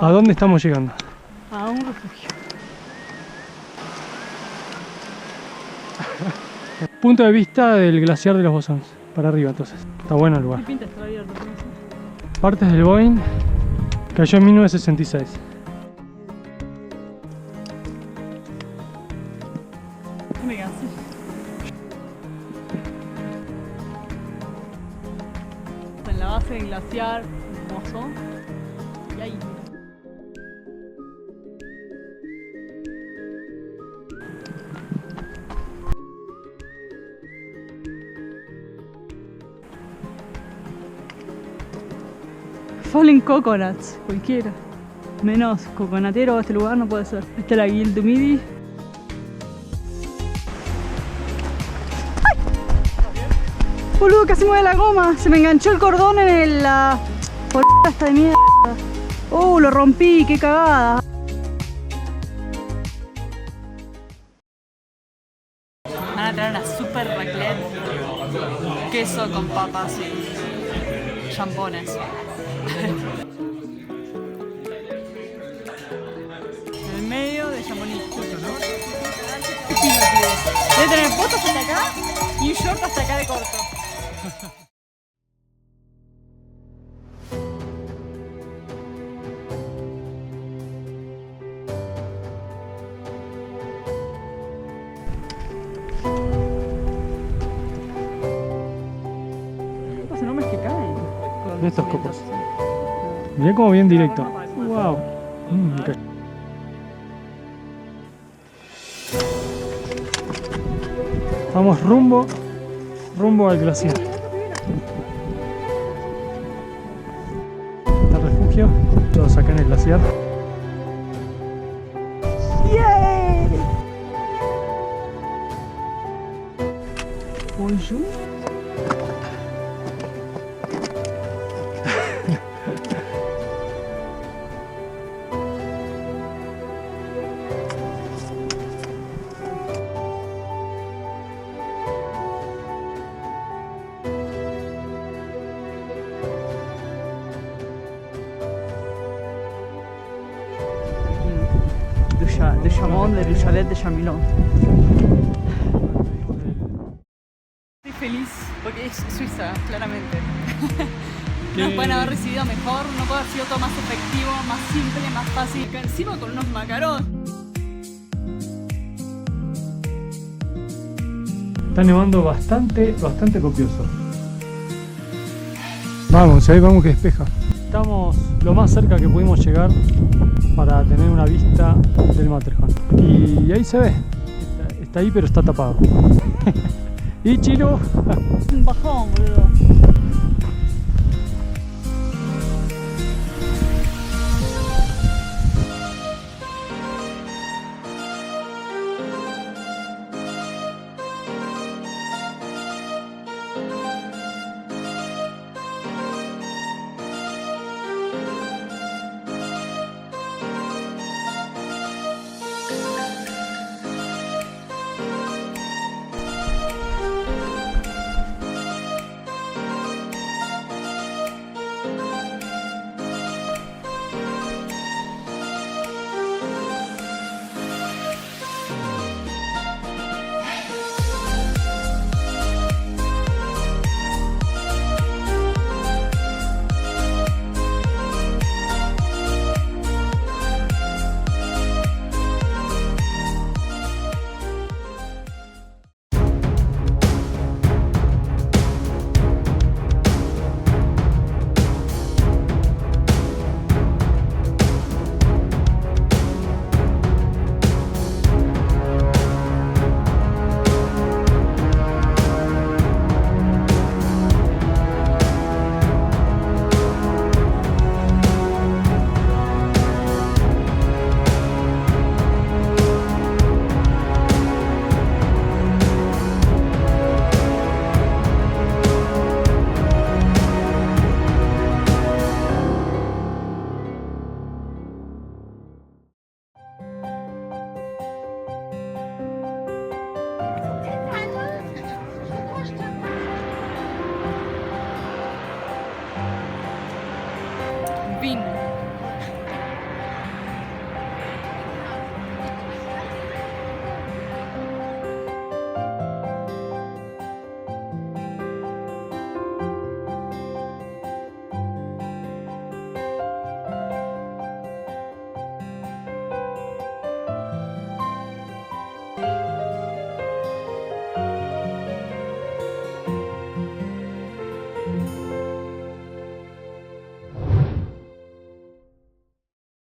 ¿A dónde estamos llegando? A un refugio. Punto de vista del glaciar de los Bossons. Para arriba entonces. Está bueno el lugar. ¿Qué pinta está abierto? No sé. Partes del Boeing cayó en 1966. ¿Qué me cansé? En la base del glaciar, hermoso. Y ahí. Fallen coconuts, cualquiera. Menos coconutero este lugar no puede ser. Esta es la Guild Midi. ¡Ay! Boludo, casi mueve la goma. Se me enganchó el cordón en la esta de mierda. Lo rompí, qué cagada. Van a traer una super raclette. Queso con papas y champones. En el medio de Chamonix, ¿no? Debe tener botas hasta acá y un short hasta acá de corto. Los enormes que caen. De estos copos. Mirá como bien directo. Wow. Okay. Vamos rumbo al glaciar. Está el refugio, todos acá en el glaciar. ¡Yay! Bonjour. De Chamon, del chalet de Chamillon. Estoy feliz porque es Suiza, claramente. Nos pueden haber recibido mejor, no puede haber sido todo más efectivo, más simple, más fácil. Que encima con unos macarons. Está nevando bastante copioso. Vamos, ahí vamos que despeja. Estamos lo más cerca que pudimos llegar para tener una vista del Matterhorn. Y ahí se ve. Está ahí pero está tapado. Y Chilo. Un bajón, boludo.